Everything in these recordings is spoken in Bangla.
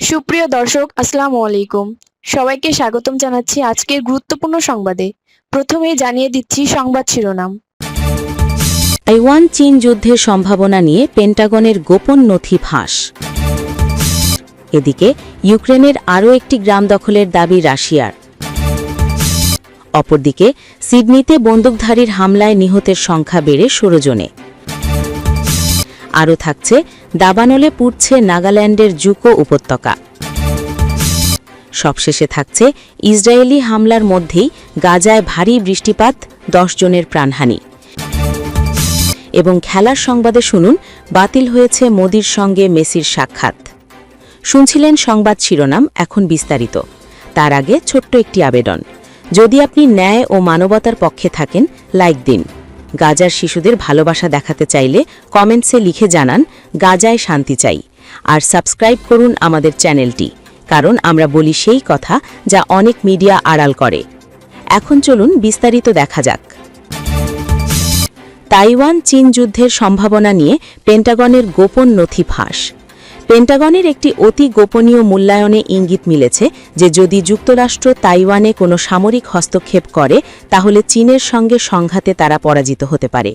সুপ্রিয় দর্শক, আসসালামু আলাইকুম। সবাইকে স্বাগতম জানাচ্ছি আজকের গুরুত্বপূর্ণ সংবাদে। প্রথমেই জানিয়ে দিচ্ছি সংবাদ শিরোনাম। তাইওয়ান চীন যুদ্ধের সম্ভাবনা নিয়ে পেন্টাগনের গোপন নথি ফাঁস। এদিকে ইউক্রেনের আরও একটি গ্রাম দখলের দাবি রাশিয়ার। অপরদিকে সিডনিতে বন্দুকধারীর হামলায় নিহতের সংখ্যা বেড়ে 16 জনে। আরও থাকছে দাবানলে পুড়ছে নাগাল্যান্ডের জুকো উপত্যকা। সবশেষে থাকছে ইসরায়েলি হামলার মধ্যেই গাজায় ভারী বৃষ্টিপাত, 10 জনের প্রাণহানি। এবং খেলার সংবাদে শুনুন, বাতিল হয়েছে মোদির সঙ্গে মেসির সাক্ষাৎ। শুনছিলেন সংবাদ শিরোনাম, এখন বিস্তারিত। তার আগে ছোট্ট একটি আবেদন, যদি আপনি ন্যায় ও মানবতার পক্ষে থাকেন, লাইক দিন। গাজার শিশুদের ভালোবাসা দেখাতে চাইলে কমেন্টসে লিখে জানান গাজায় শান্তি চাই। আর সাবস্ক্রাইব করুন আমাদের চ্যানেলটি, কারণ আমরা বলি সেই কথা যা অনেক মিডিয়া আড়াল করে। এখন চলুন বিস্তারিত দেখা যাক। তাইওয়ান চীন যুদ্ধের সম্ভাবনা নিয়ে পেন্টাগনের গোপন নথি ফাঁস। পেন্টাগনের একটি অতি গোপনীয় মূল্যায়নে ইঙ্গিত মিলেছে যে যদি যুক্তরাষ্ট্র তাইওয়ানে কোনো সামরিক হস্তক্ষেপ করে, তাহলে চীনের সঙ্গে সংঘাতে তারা পরাজিত হতে পারে।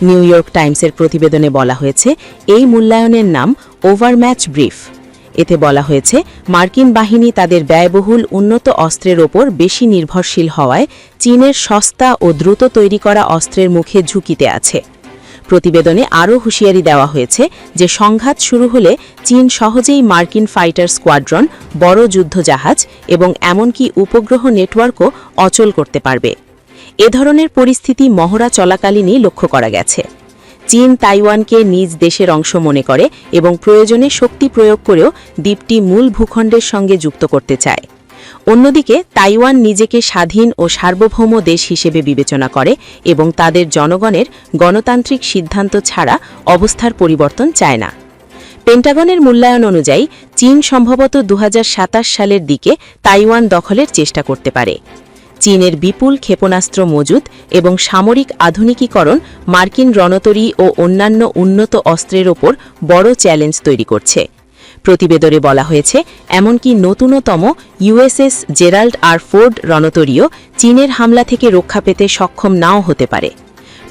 নিউ ইয়র্ক টাইমসের প্রতিবেদনে বলা হয়েছে, এই মূল্যায়নের নাম ওভারম্যাচ ব্রিফ। এতে বলা হয়েছে, মার্কিন বাহিনী তাদের ব্যয়বহুল উন্নত অস্ত্রের ওপর বেশি নির্ভরশীল হওয়ায় চীনের সস্তা ও দ্রুত তৈরি করা অস্ত্রের মুখে ঝুঁকিতে আছে। প্রতিবেদনে আরও হুঁশিয়ারি দেওয়া হয়েছে যে সংঘাত শুরু হলে চীন সহজেই মার্কিন ফাইটার স্কোয়াড্রন, বড় যুদ্ধজাহাজ এবং এমনকি উপগ্রহ নেটওয়ার্কও অচল করতে পারবে। এ ধরনের পরিস্থিতি মহড়া চলাকালীনই লক্ষ্য করা গেছে। চীন তাইওয়ানকে নিজ দেশের অংশ মনে করে এবং প্রয়োজনে শক্তি প্রয়োগ করেও দ্বীপটি মূল ভূখণ্ডের সঙ্গে যুক্ত করতে চায়। অন্যদিকে তাইওয়ান নিজেকে স্বাধীন ও সার্বভৌম দেশ হিসেবে বিবেচনা করে এবং তাদের জনগণের গণতান্ত্রিক সিদ্ধান্ত ছাড়া অবস্থার পরিবর্তন চায় না। পেন্টাগনের মূল্যায়ন অনুযায়ী চীন সম্ভবত 2027 সালের দিকে তাইওয়ান দখলের চেষ্টা করতে পারে। চীনের বিপুল ক্ষেপণাস্ত্র মজুত এবং সামরিক আধুনিকীকরণ মার্কিন রণতরী ও অন্যান্য উন্নত অস্ত্রের ওপর বড় চ্যালেঞ্জ তৈরি করছে। প্রতিবেদনে বলা হয়েছে, এমনকি নতুনতম ইউএসএস জেরাল্ড আর ফোর্ড রণতরীও চীনের হামলা থেকে রক্ষা পেতে সক্ষম নাও হতে পারে।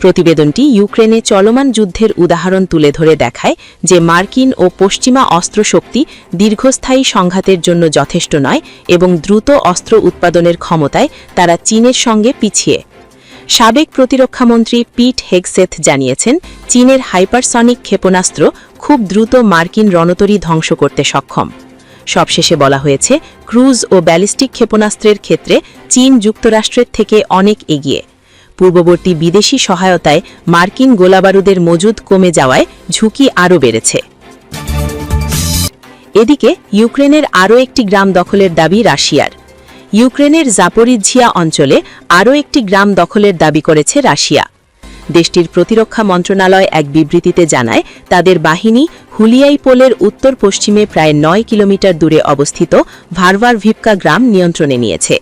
প্রতিবেদনটি ইউক্রেনে চলমান যুদ্ধের উদাহরণ তুলে ধরে দেখায় যে মার্কিন ও পশ্চিমা অস্ত্রশক্তি দীর্ঘস্থায়ী সংঘাতের জন্য যথেষ্ট নয় এবং দ্রুত অস্ত্র উৎপাদনের ক্ষমতায় তারা চীনের সঙ্গে পিছিয়ে। সাবেক প্রতিরক্ষামন্ত্রী পিট হেগসেথ জানিয়েছেন, চীনের হাইপারসনিক ক্ষেপণাস্ত্র খুব দ্রুত মার্কিন রণতরী ধ্বংস করতে সক্ষম। সবশেষে বলা হয়েছে, ক্রুজ ও ব্যালিস্টিক ক্ষেপণাস্ত্রের ক্ষেত্রে চীন যুক্তরাষ্ট্রের থেকে অনেক এগিয়ে। পূর্ববর্তী বিদেশি সহায়তায় মার্কিন গোলাবারুদের মজুদ কমে যাওয়ায় ঝুঁকি আরও বেড়েছে। এদিকে ইউক্রেনের আরও একটি গ্রাম দখলের দাবি রাশিয়ার। ইউক্রেনের জাপোরিঝিয়া অঞ্চলে আরও একটি গ্রাম দখলের দাবি করেছে রাশিয়া। দেশটির প্রতিরক্ষা মন্ত্রণালয় এক বিবৃতিতে জানায়, তাদের বাহিনী হুলিয়াইপোলের উত্তর পশ্চিমে প্রায় 9 কিলোমিটার দূরে অবস্থিত ভারভারভিভকা গ্রাম নিয়ন্ত্রণে নিয়েছে।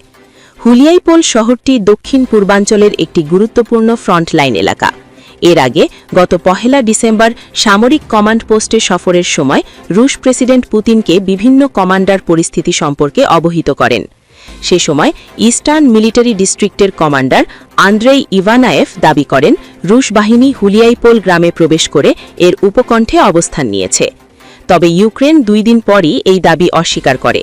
হুলিয়াইপোল শহরটি দক্ষিণ পূর্বাঞ্চলের একটি গুরুত্বপূর্ণ ফ্রন্টলাইন এলাকা। এর আগে গত 1 ডিসেম্বর সামরিক কমান্ড পোস্টে সফরের সময় রুশ প্রেসিডেন্ট পুতিনকে বিভিন্ন কমান্ডার পরিস্থিতি সম্পর্কে অবহিত করেন। সে সময় ইস্টার্ন মিলিটারি ডিস্ট্রিক্টের কমান্ডার আন্দ্রেই ইভানায়েভ দাবি করেন, রুশ বাহিনী হুলিয়াইপোল গ্রামে প্রবেশ করে এর উপকণ্ঠে অবস্থান নিয়েছে। তবে ইউক্রেন 2 দিন পরই এই দাবি অস্বীকার করে।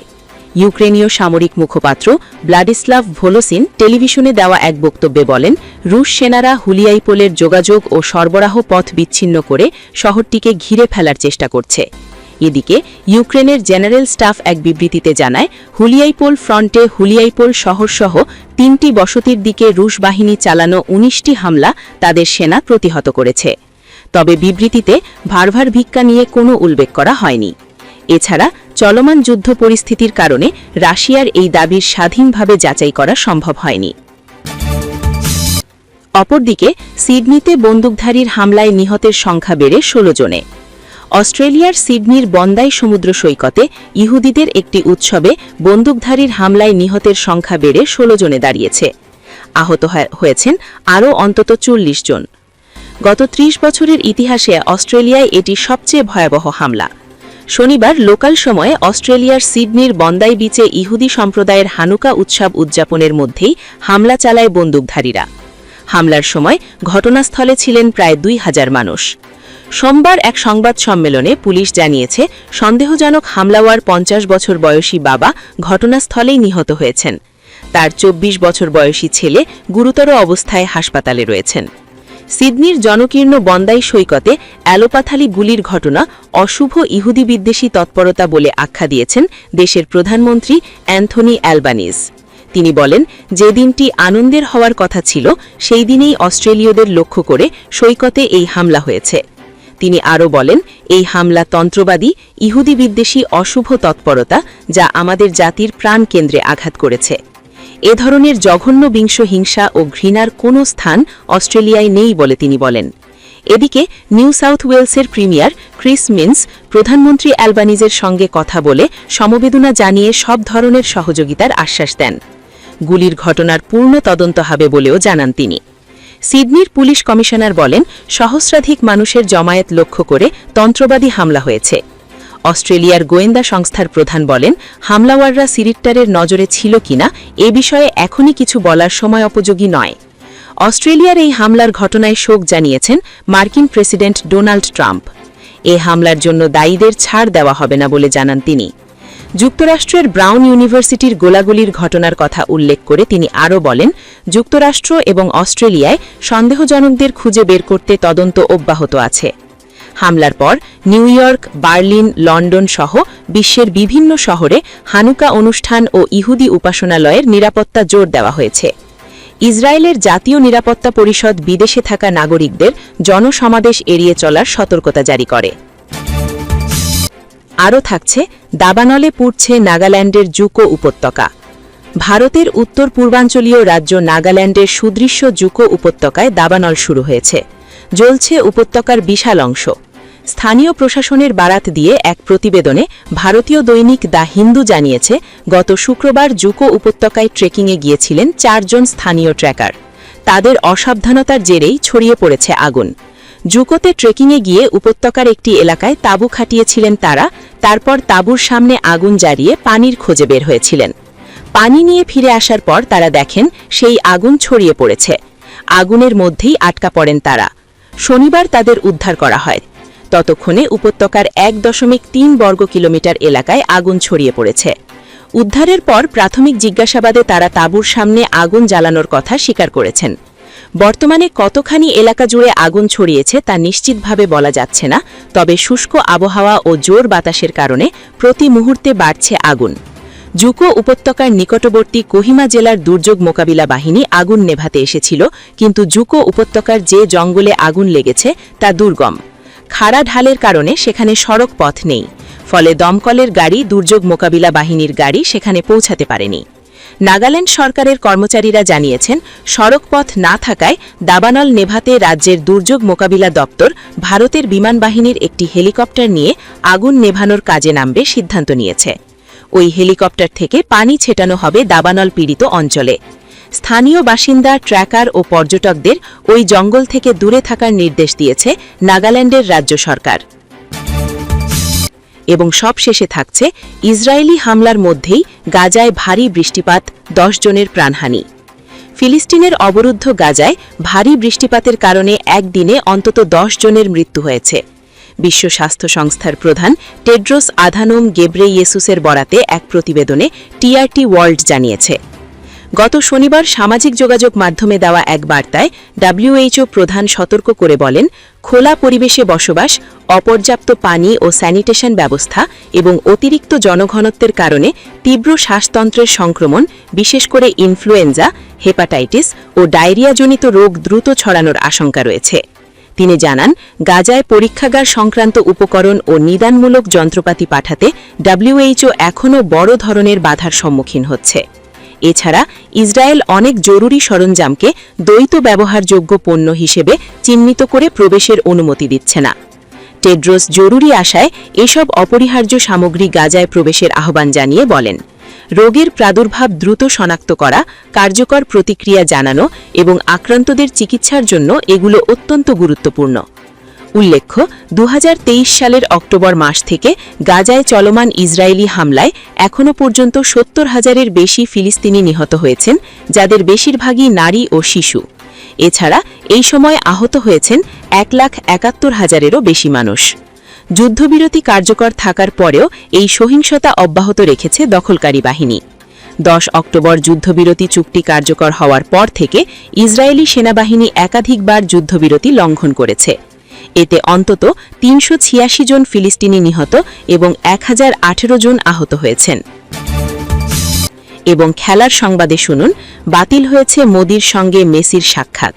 ইউক্রেনীয় সামরিক মুখপাত্র ব্লাডিস্লাভ ভোলোসিন টেলিভিশনে দেওয়া এক বক্তব্যে বলেন, রুশ সেনারা হুলিয়াইপোলের যোগাযোগ ও সরবরাহ পথ বিচ্ছিন্ন করে শহরটিকে ঘিরে ফেলার চেষ্টা করছে। এদিকে ইউক্রেনের জেনারেল স্টাফ এক বিবৃতিতে জানায়, হুলিয়াইপোল ফ্রন্টে হুলিয়াইপোল শহরসহ 3টি বসতির দিকে রুশ বাহিনী চালানো 19টি হামলা তাদের সেনা প্রতিহত করেছে। তবে বিবৃতিতে ভারভারভিভকা নিয়ে কোনো উল্লেখ করা হয়নি। এছাড়া চলমান যুদ্ধ পরিস্থিতির কারণে রাশিয়ার এই দাবির স্বাধীনভাবে যাচাই করা সম্ভব হয়নি। অপরদিকে সিডনিতে বন্দুকধারীর হামলায় নিহতের সংখ্যা বেড়ে 16 জনে। অস্ট্রেলিয়ার সিডনির বন্দাই সমুদ্র সৈকতে ইহুদিদের একটি উৎসবে বন্দুকধারীর হামলায় নিহতের সংখ্যা বেড়ে 16 জনে দাঁড়িয়েছে। আহত হয়েছেন আরও অন্তত 40 জন। গত 30 বছরের ইতিহাসে অস্ট্রেলিয়ায় এটি সবচেয়ে ভয়াবহ হামলা। শনিবার লোকাল সময়ে অস্ট্রেলিয়ার সিডনির বন্দাই বিচে ইহুদি সম্প্রদায়ের হানুকা উৎসব উদযাপনের মধ্যেই হামলা চালায় বন্দুকধারীরা। হামলার সময় ঘটনাস্থলে ছিলেন প্রায় ২,০০০ মানুষ। সোমবার এক সংবাদ সম্মেলনে পুলিশ জানিয়েছে, সন্দেহজনক হামলাওয়ার ৫০ বছর বয়সী বাবা ঘটনাস্থলেই নিহত হয়েছেন। তার ২৪ বছর বয়সী ছেলে গুরুতর অবস্থায় হাসপাতালে রয়েছেন। সিডনির জনকীর্ণ বন্দাই সৈকতে অ্যালোপাথালি গুলির ঘটনা অশুভ ইহুদি বিদ্বেষী তৎপরতা বলে আখ্যা দিয়েছেন দেশের প্রধানমন্ত্রী অ্যান্থনি অ্যালবানিজ। তিনি বলেন, যে দিনটি আনন্দের হওয়ার কথা ছিল সেই দিনেই অস্ট্রেলীয়দের লক্ষ্য করে সৈকতে এই হামলা হয়েছে। তিনি আরও বলেন, এই হামলা তন্ত্রবাদী ইহুদি বিদ্বেষী অশুভ তৎপরতা, যা আমাদের জাতির প্রাণকেন্দ্রে আঘাত করেছে। এ ধরনের জঘন্য বিংশ হিংসা ও ঘৃণার কোনো স্থান অস্ট্রেলিয়ায় নেই বলে তিনি বলেন। এদিকে নিউ সাউথ ওয়েলসের প্রিমিয়ার ক্রিস মিন্স প্রধানমন্ত্রী অ্যালবানিজের সঙ্গে কথা বলে সমবেদনা জানিয়ে সব ধরনের সহযোগিতার আশ্বাস দেন। গুলির ঘটনার পূর্ণ তদন্ত হবে বলেও জানান তিনি। সিডনির পুলিশ কমিশনার বলেন, সহস্রাধিক মানুষের জমায়েত লক্ষ্য করে তন্ত্রবাদী হামলা হয়েছে। অস্ট্রেলিয়ার গোয়েন্দা সংস্থার প্রধান বলেন, হামলাওয়াররা সিরিট্টারের নজরে ছিল কিনা এ বিষয়ে এখনই কিছু বলার সময় উপযোগী নয়। অস্ট্রেলিয়ার এই হামলার ঘটনায় শোক জানিয়েছেন মার্কিন প্রেসিডেন্ট ডোনাল্ড ট্রাম্প। এ হামলার জন্য দায়ীদের ছাড় দেওয়া হবে না বলে জানান তিনি। যুক্তরাষ্ট্রের ব্রাউন ইউনিভার্সিটির গোলাগুলির ঘটনার কথা উল্লেখ করে তিনি আরও বলেন, যুক্তরাষ্ট্র এবং অস্ট্রেলিয়ায় সন্দেহজনকদের খুঁজে বের করতে তদন্ত অব্যাহত আছে। হামলার পর নিউ ইয়র্ক, বার্লিন, লন্ডন সহ বিশ্বের বিভিন্ন শহরে হানুকা অনুষ্ঠান ও ইহুদি উপাসনালয়ের নিরাপত্তা জোর দেওয়া হয়েছে। ইসরায়েলের জাতীয় নিরাপত্তা পরিষদ বিদেশে থাকা নাগরিকদের জনসমাবেশ এড়িয়ে চলার সতর্কতা জারি করে। আরও থাকছে, দাবানলে পুড়ছে নাগাল্যান্ডের জুকো উপত্যকা। ভারতের উত্তর পূর্বাঞ্চলীয় রাজ্য নাগাল্যান্ডের সুদৃশ্য জুকো উপত্যকায় দাবানল শুরু হয়েছে। জ্বলছে উপত্যকার বিশাল অংশ। স্থানীয় প্রশাসনের বারাত দিয়ে এক প্রতিবেদনে ভারতীয় দৈনিক দ্য হিন্দু জানিয়েছে, গত শুক্রবার জুকো উপত্যকায় ট্রেকিংয়ে গিয়েছিলেন ৪ জন স্থানীয় ট্রেকার। তাদের অসাবধানতার জেরেই ছড়িয়ে পড়েছে আগুন। জুকোতে ট্রেকিংয়ে গিয়ে উপত্যকার একটি এলাকায় তাঁবু খাটিয়েছিলেন তারা, তারপর তাঁবুর সামনে আগুন জ্বালিয়ে পানির খোঁজে বের হয়েছিলেন। পানি নিয়ে ফিরে আসার পর তারা দেখেন সেই আগুন ছড়িয়ে পড়েছে। আগুনের মধ্যেই আটকা পড়েন তারা। শনিবার তাদের উদ্ধার করা হয়। ততক্ষণে উপত্যকার ১.৩ বর্গ কিলোমিটার এলাকায় আগুন ছড়িয়ে পড়েছে। উদ্ধারের পর প্রাথমিক জিজ্ঞাসাবাদে তারা তাঁবুর সামনে আগুন জ্বালানোর কথা স্বীকার করেছেন। বর্তমানে কতখানি এলাকা জুড়ে আগুন ছড়িয়েছে তা নিশ্চিতভাবে বলা যাচ্ছে না, তবে শুষ্ক আবহাওয়া ও জোর বাতাসের কারণে প্রতি মুহূর্তে বাড়ছে আগুন। জুকো উপত্যকার নিকটবর্তী কোহিমা জেলার দুর্যোগ মোকাবিলা বাহিনী আগুন নেভাতে এসেছিল, কিন্তু জুকো উপত্যকার যে জঙ্গলে আগুন লেগেছে তা দুর্গম। খাড়া ঢালের কারণে সেখানে সড়ক পথ নেই, ফলে দমকলের গাড়ি, দুর্যোগ মোকাবিলা বাহিনীর গাড়ি সেখানে পৌঁছাতে পারেনি। নাগাল্যান্ড সরকারের কর্মচারীরা জানিয়েছেন, সড়ক পথ না থাকায় দাবানল নেভাতে রাজ্যের দুর্যোগ মোকাবিলা দপ্তর ভারতের বিমান বাহিনীর একটি হেলিকপ্টার নিয়ে আগুন নেভানোর কাজে নামবে সিদ্ধান্ত নিয়েছে। ওই হেলিকপ্টার থেকে পানি ছেটানো হবে দাবানল পীড়িত অঞ্চলে। স্থানীয় বাসিন্দা, ট্র্যাকার ও পর্যটকদের ওই জঙ্গল থেকে দূরে থাকার নির্দেশ দিয়েছে নাগাল্যান্ডের রাজ্য সরকার। এবং সবশেষে থাকছে, ইসরায়েলি হামলার মধ্যেই গাজায় ভারী বৃষ্টিপাত, ১০ জনের প্রাণহানি। ফিলিস্তিনের অবরুদ্ধ গাজায় ভারী বৃষ্টিপাতের কারণে একদিনে অন্তত ১০ জনের মৃত্যু হয়েছে। বিশ্ব স্বাস্থ্য সংস্থার প্রধান টেড্রোস আধানোম গেব্রেইয়েসুসের বরাতে এক প্রতিবেদনে টিআরটি ওয়ার্ল্ড জানিয়েছে। গত শনিবার সামাজিক যোগাযোগ মাধ্যমে দেওয়া এক বার্তায় ডব্লিউএইচও প্রধান সতর্ক করে বলেন, খোলা পরিবেশে বসবাস, অপর্যাপ্ত পানি ও স্যানিটেশন ব্যবস্থা এবং অতিরিক্ত জনঘনত্বের কারণে তীব্র শ্বাসতন্ত্রের সংক্রমণ, বিশেষ করে ইনফ্লুয়েঞ্জা, হেপাটাইটিস ও ডায়রিয়াজনিত রোগ দ্রুত ছড়ানোর আশঙ্কা রয়েছে। তিনি জানান, গাজায় পরীক্ষাগার সংক্রান্ত উপকরণ ও নিদানমূলক যন্ত্রপাতি পাঠাতে ডব্লিউএইচও এখনও বড় ধরনের বাধার সম্মুখীন হচ্ছে। এছাড়া ইসরায়েল অনেক জরুরি সরঞ্জামকে দ্বৈত ব্যবহারযোগ্য পণ্য হিসেবে চিহ্নিত করে প্রবেশের অনুমতি দিচ্ছে না। টেড্রোস জরুরি আশায় এসব অপরিহার্য সামগ্রী গাজায় প্রবেশের আহ্বান জানিয়ে বলেন, রোগের প্রাদুর্ভাব দ্রুত শনাক্ত করা, কার্যকর প্রতিক্রিয়া জানানো এবং আক্রান্তদের চিকিৎসার জন্য এগুলো অত্যন্ত গুরুত্বপূর্ণ। উল্লেখ্য 2023 সালের অক্টোবর মাস থেকে গাজায় চলমান ইসরায়েলি হামলায় এখনও পর্যন্ত 70,000-এর বেশি ফিলিস্তিনি নিহত হয়েছেন, যাদের বেশিরভাগই নারী ও শিশু। এছাড়া এই সময় আহত হয়েছেন 1,71,000-এরও বেশি মানুষ। যুদ্ধবিরতি কার্যকর থাকার পরেও এই সহিংসতা অব্যাহত রেখেছে দখলকারী বাহিনী। 10 অক্টোবর যুদ্ধবিরতি চুক্তি কার্যকর হওয়ার পর থেকে ইসরায়েলি সেনাবাহিনী একাধিকবার যুদ্ধবিরতি লঙ্ঘন করেছে। এতে অন্তত 386 জন ফিলিস্তিনি নিহত এবং 1018 জন আহত হয়েছেন। এবং খেলার সংবাদে শুনুন, বাতিল হয়েছে মোদির সঙ্গে মেসির সাক্ষাৎ।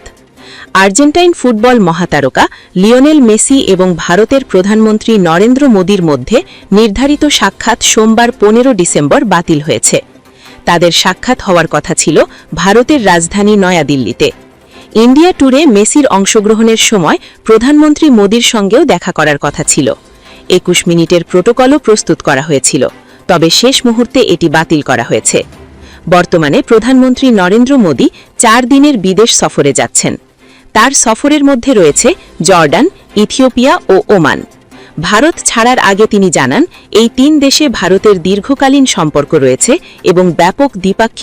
আর্জেন্টাইন ফুটবল মহাতারকা লিওনেল মেসি এবং ভারতের প্রধানমন্ত্রী নরেন্দ্র মোদির মধ্যে নির্ধারিত সাক্ষাৎ সোমবার 15 ডিসেম্বর বাতিল হয়েছে। তাদের সাক্ষাৎ হওয়ার কথা ছিল ভারতের রাজধানী নয়াদিল্লিতে। ইন্ডিয়া ট্যুরে মেসির অংশগ্রহণের সময় প্রধানমন্ত্রী মোদির সঙ্গেও দেখা করার কথা ছিল। 21 মিনিটের প্রোটোকলও প্রস্তুত করা হয়েছিল, তবে শেষ মুহূর্তে এটি বাতিল করা হয়েছে। বর্তমানে প্রধানমন্ত্রী নরেন্দ্র মোদি 4 দিনের বিদেশ সফরে যাচ্ছেন। তার সফরের মধ্যে রয়েছে জর্ডান, ইথিওপিয়া ও ওমান। ভারত ছাড়ার আগে তিনি জানান, এই 3 দেশে ভারতের দীর্ঘকালীন সম্পর্ক রয়েছে এবং ব্যাপক দ্বিপাক্ষিক